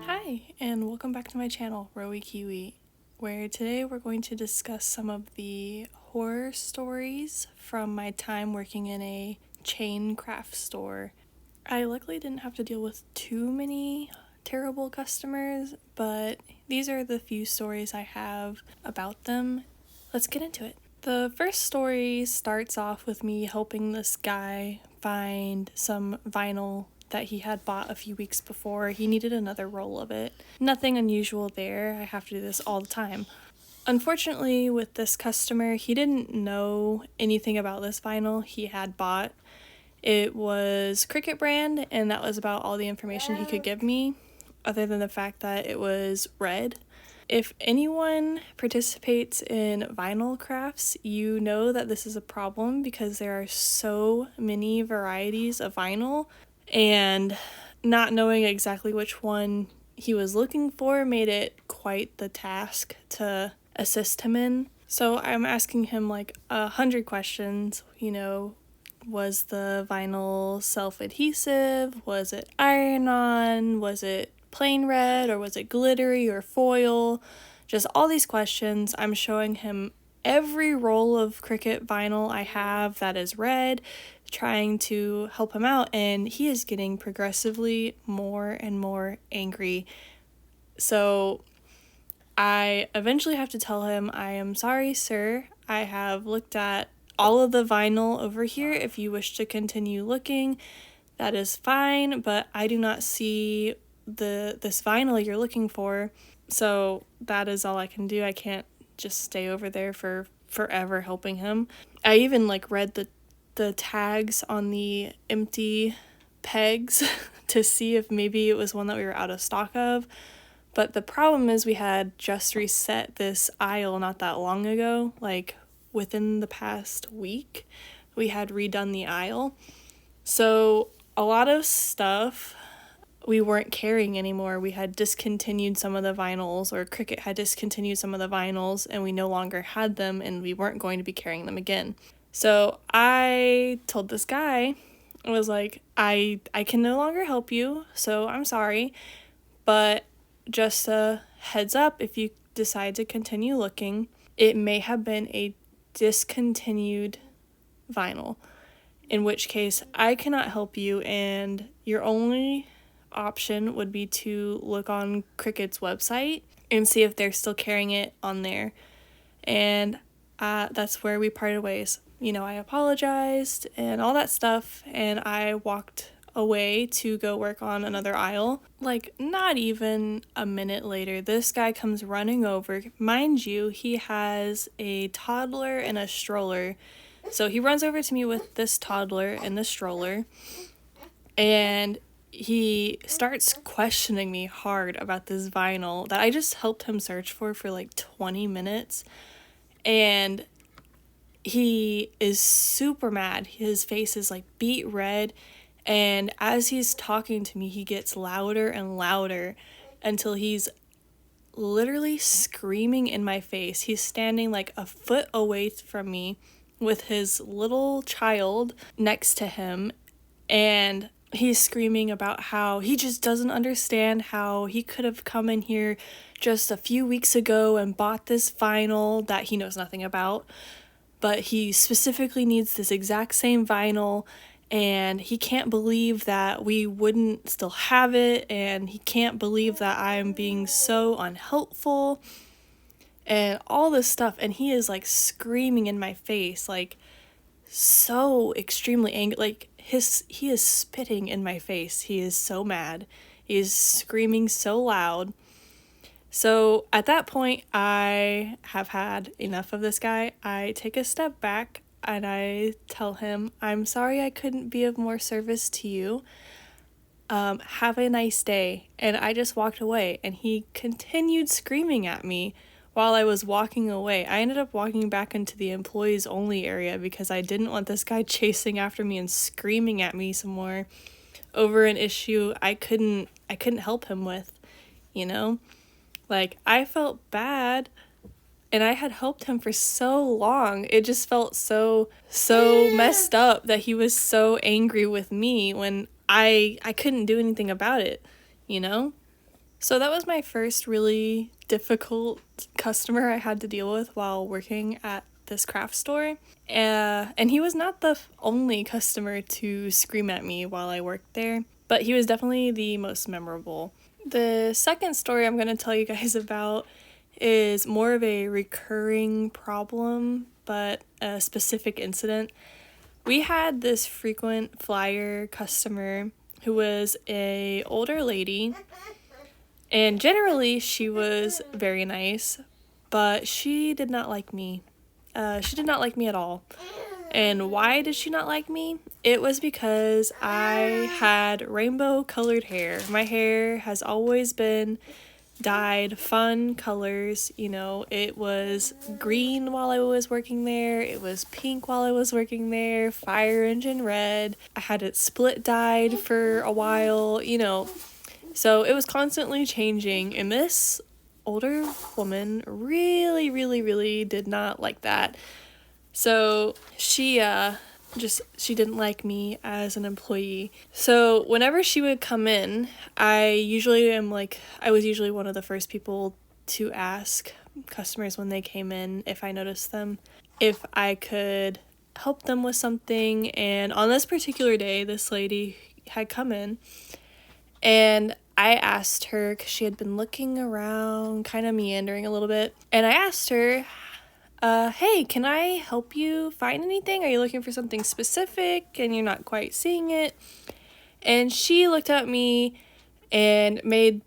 Hi, and welcome back to my channel, Rowie Kiwi, where today we're going to discuss some of the horror stories from my time working in a chain craft store. I luckily didn't have to deal with too many terrible customers, but these are the few stories I have about them. Let's get into it. The first story starts off with me helping this guy find some vinyl that he had bought a few weeks before. He needed another roll of it. Nothing unusual there. I have to do this all the time. Unfortunately, with this customer, he didn't know anything about this vinyl he had bought. It was Cricut brand, and that was about all the information he could give me, other than the fact that it was red. If anyone participates in vinyl crafts, you know that this is a problem because there are so many varieties of vinyl, and not knowing exactly which one he was looking for made it quite the task to assist him in. So I'm asking him like 100 questions, was the vinyl self-adhesive? Was it iron-on? Was it plain red, or was it glittery or foil? Just all these questions. I'm showing him every roll of Cricut vinyl I have that is red, trying to help him out, and he is getting progressively more and more angry. So I eventually have to tell him, I am sorry, sir. I have looked at all of the vinyl over here. If you wish to continue looking, that is fine, but I do not see this vinyl you're looking for. So that is all I can do. I can't just stay over there for forever helping him. I even read the tags on the empty pegs to see if maybe it was one that we were out of stock of. But the problem is we had just reset this aisle not that long ago, within the past week. We had redone the aisle. So a lot of stuff we weren't carrying anymore. We had discontinued some of the vinyls, or Cricut had discontinued some of the vinyls, and we no longer had them, and we weren't going to be carrying them again. So I told this guy, I was like, I can no longer help you, so I'm sorry, but just a heads up, if you decide to continue looking, it may have been a discontinued vinyl, in which case I cannot help you, and your only option would be to look on Cricut's website and see if they're still carrying it on there. And that's where we parted ways. I apologized and all that stuff, and I walked away to go work on another aisle. Not even a minute later, this guy comes running over. Mind you, he has a toddler and a stroller. So he runs over to me with this toddler and the stroller, and he starts questioning me hard about this vinyl that I just helped him search for 20 minutes. And he is super mad. His face is beet red. And as he's talking to me, he gets louder and louder until he's literally screaming in my face. He's standing a foot away from me with his little child next to him, and he's screaming about how he just doesn't understand how he could have come in here just a few weeks ago and bought this vinyl that he knows nothing about, but he specifically needs this exact same vinyl, and he can't believe that we wouldn't still have it, and he can't believe that I'm being so unhelpful and all this stuff. And he is screaming in my face, so extremely angry. He is spitting in my face. He is so mad. He is screaming so loud. So at that point, I have had enough of this guy. I take a step back and I tell him, I'm sorry I couldn't be of more service to you. Have a nice day. And I just walked away, and he continued screaming at me while I was walking away. I ended up walking back into the employees only area because I didn't want this guy chasing after me and screaming at me some more over an issue I couldn't help him with, I felt bad, and I had helped him for so long. It just felt so messed up that he was so angry with me when I couldn't do anything about it, you know? So that was my first really difficult customer I had to deal with while working at this craft store. And he was not the only customer to scream at me while I worked there, but he was definitely the most memorable. The second story I'm going to tell you guys about is more of a recurring problem, but a specific incident. We had this frequent flyer customer who was a older lady, and generally she was very nice, but she did not like me. She did not like me at all. And why did she not like me? It was because I had rainbow colored hair. My hair has always been dyed fun colors. You know, it was green while I was working there, it was pink while I was working there, fire engine red. I had it split dyed for a while, you know. So it was constantly changing, and this older woman really did not like that. So she didn't like me as an employee. So whenever she would come in, I was usually one of the first people to ask customers when they came in, if I noticed them, if I could help them with something. And on this particular day, this lady had come in, and I asked her, because she had been looking around, kind of meandering a little bit, and I asked her, hey, can I help you find anything? Are you looking for something specific and you're not quite seeing it? And she looked at me and made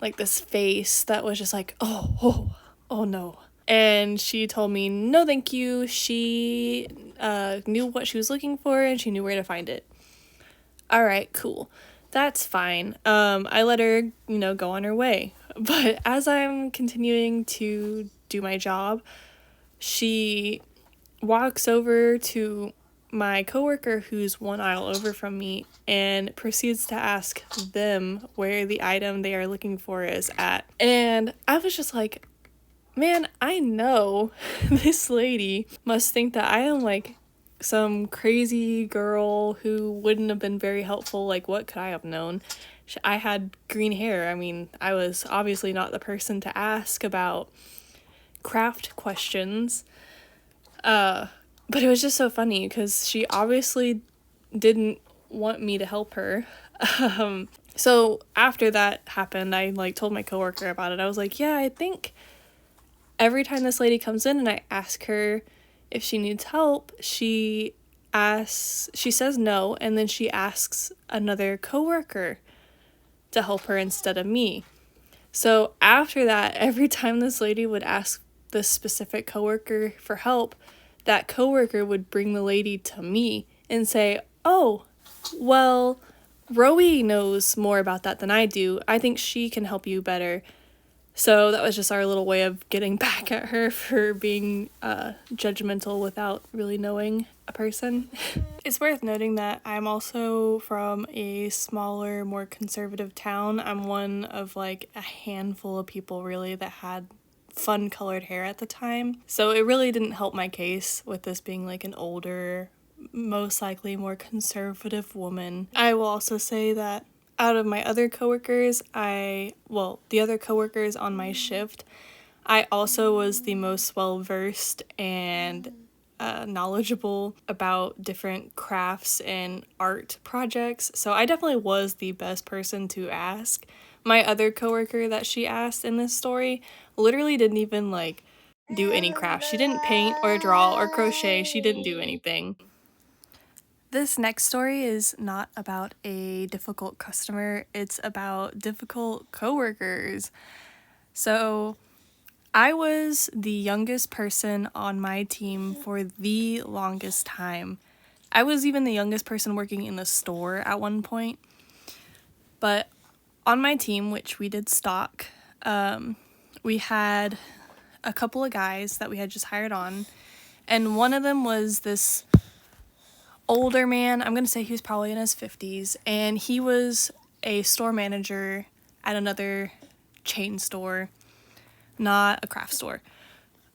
like this face that was just like, oh no. And she told me, no, thank you. She knew what she was looking for and she knew where to find it. All right, cool. That's fine. I let her, go on her way. But as I'm continuing to do my job, she walks over to my coworker who's one aisle over from me and proceeds to ask them where the item they are looking for is at. And I was just like, man, I know this lady must think that I am like some crazy girl who wouldn't have been very helpful. Like, what could I have known? I had green hair. I mean, I was obviously not the person to ask about craft questions. But it was just so funny because she obviously didn't want me to help her. So after that happened, I like told my coworker about it. I was like, yeah, I think every time this lady comes in and I ask her if she needs help, she says no, and then she asks another coworker to help her instead of me. So after that, every time this lady would ask this specific coworker for help, that coworker would bring the lady to me and say, oh, well, Rowie knows more about that than I do. I think she can help you better. So that was just our little way of getting back at her for being judgmental without really knowing a person. It's worth noting that I'm also from a smaller, more conservative town. I'm one of like a handful of people really that had fun colored hair at the time. So it really didn't help my case with this being like an older, most likely more conservative woman. I will also say that out of my other coworkers, the other coworkers on my shift, I also was the most well-versed and knowledgeable about different crafts and art projects. So I definitely was the best person to ask. My other coworker that she asked in this story literally didn't even like do any crafts. She didn't paint or draw or crochet. She didn't do anything. This next story is not about a difficult customer. It's about difficult coworkers. So I was the youngest person on my team for the longest time. I was even the youngest person working in the store at one point. But on my team, which we did stock, we had a couple of guys that we had just hired on. And one of them was this older man. I'm going to say he was probably in his 50s. And he was a store manager at another chain store, not a craft store.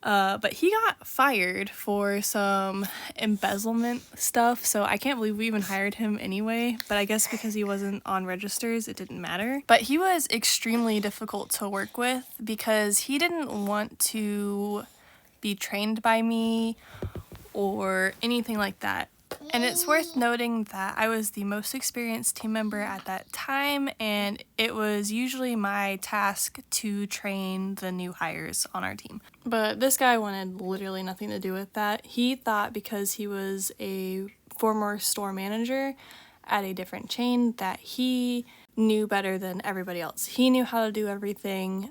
But he got fired for some embezzlement stuff, so I can't believe we even hired him anyway. But I guess because he wasn't on registers, it didn't matter. But he was extremely difficult to work with because he didn't want to be trained by me or anything like that. And it's worth noting that I was the most experienced team member at that time, and it was usually my task to train the new hires on our team. But this guy wanted literally nothing to do with that. He thought because he was a former store manager at a different chain that he knew better than everybody else. He knew how to do everything,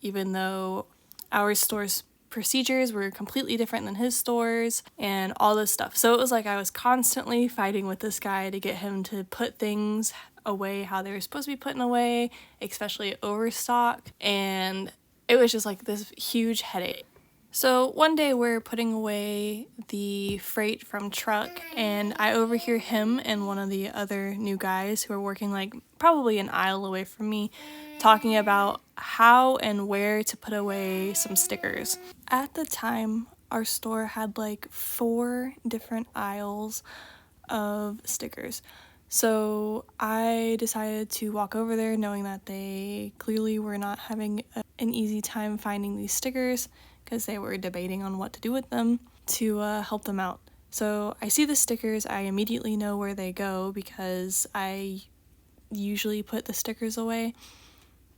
even though our store's procedures were completely different than his stores and all this stuff. So it was like I was constantly fighting with this guy to get him to put things away how they were supposed to be put away, especially overstock, and it was just like this huge headache. So one day we're putting away the freight from truck, and I overhear him and one of the other new guys who are working like probably an aisle away from me talking about how and where to put away some stickers. At the time, our store had like 4 different aisles of stickers. So I decided to walk over there knowing that they clearly were not having an easy time finding these stickers because they were debating on what to do with them, to help them out. So I see the stickers, I immediately know where they go because I usually put the stickers away.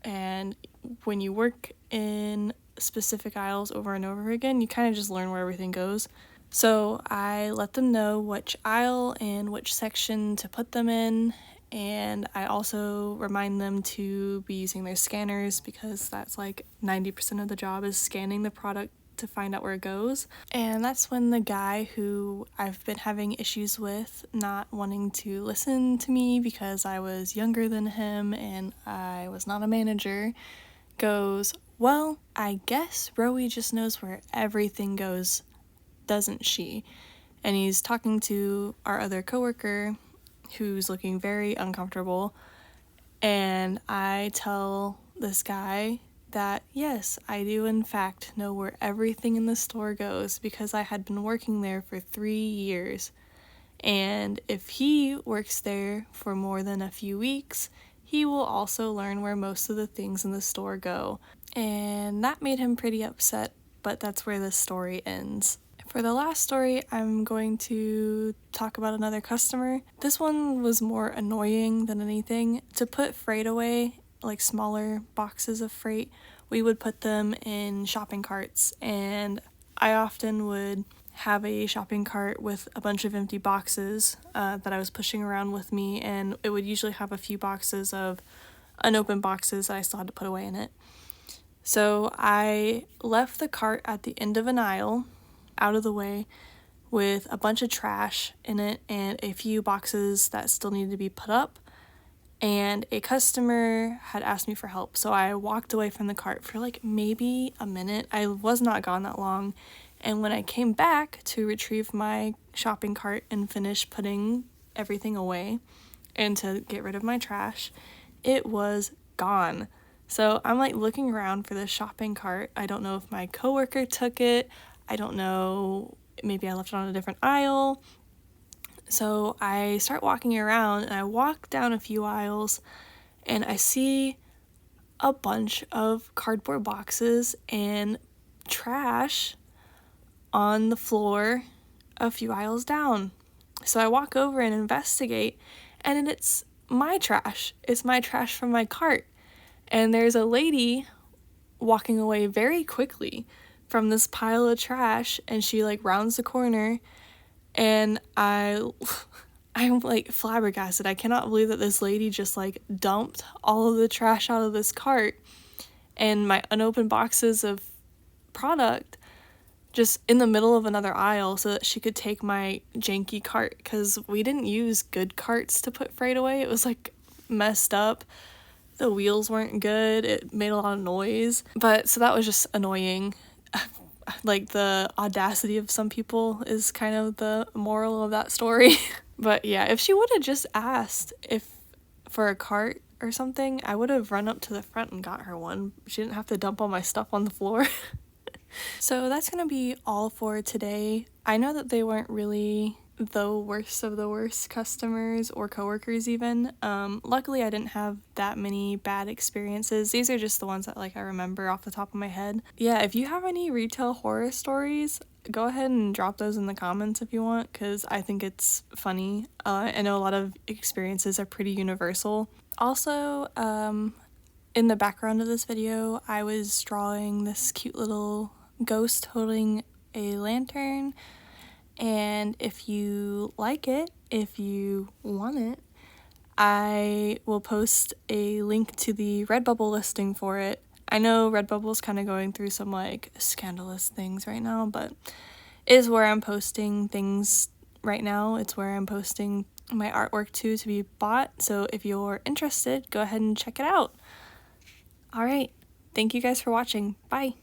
And when you work in specific aisles over and over again, you kind of just learn where everything goes. So I let them know which aisle and which section to put them in, and I also remind them to be using their scanners because that's like 90% of the job is scanning the product to find out where it goes. And that's when the guy who I've been having issues with not wanting to listen to me because I was younger than him and I was not a manager goes, "Well, I guess Rowie just knows where everything goes, doesn't she?" And he's talking to our other coworker who's looking very uncomfortable, and I tell this guy that yes, I do in fact know where everything in the store goes because I had been working there for 3 years. And if he works there for more than a few weeks, he will also learn where most of the things in the store go. And that made him pretty upset, but that's where this story ends. For the last story, I'm going to talk about another customer. This one was more annoying than anything. To put freight away, like smaller boxes of freight, we would put them in shopping carts, and I often would have a shopping cart with a bunch of empty boxes that I was pushing around with me, and it would usually have a few boxes of unopened boxes that I still had to put away in it. So I left the cart at the end of an aisle, out of the way, with a bunch of trash in it and a few boxes that still needed to be put up. And a customer had asked me for help, so I walked away from the cart for like maybe a minute. I was not gone that long, and when I came back to retrieve my shopping cart and finish putting everything away and to get rid of my trash, it was gone. So I'm like looking around for this shopping cart. I don't know if my coworker took it. I don't know, maybe I left it on a different aisle. So I start walking around, and I walk down a few aisles, and I see a bunch of cardboard boxes and trash on the floor a few aisles down. So I walk over and investigate, and it's my trash. It's my trash from my cart. And there's a lady walking away very quickly from this pile of trash, and she like rounds the corner, and I'm like flabbergasted. I cannot believe that this lady just like dumped all of the trash out of this cart and my unopened boxes of product just in the middle of another aisle so that she could take my janky cart, because we didn't use good carts to put freight away. It was like messed up. The wheels weren't good. It made a lot of noise. But so that was just annoying. Like the audacity of some people is kind of the moral of that story. But yeah, if she would have just asked for a cart or something, I would have run up to the front and got her one. She didn't have to dump all my stuff on the floor. So that's gonna be all for today. I know that they weren't really the worst of the worst customers or coworkers even. Luckily I didn't have that many bad experiences. These are just the ones that like I remember off the top of my head. Yeah, if you have any retail horror stories, go ahead and drop those in the comments if you want, because I think it's funny. I know a lot of experiences are pretty universal. Also, in the background of this video, I was drawing this cute little ghost holding a lantern, and if you like it, if you want it, I will post a link to the Redbubble listing for it. I know Redbubble's kind of going through some like scandalous things right now, but it is where I'm posting things right now. It's where I'm posting my artwork to be bought. So if you're interested, go ahead and check it out. All right. Thank you guys for watching. Bye.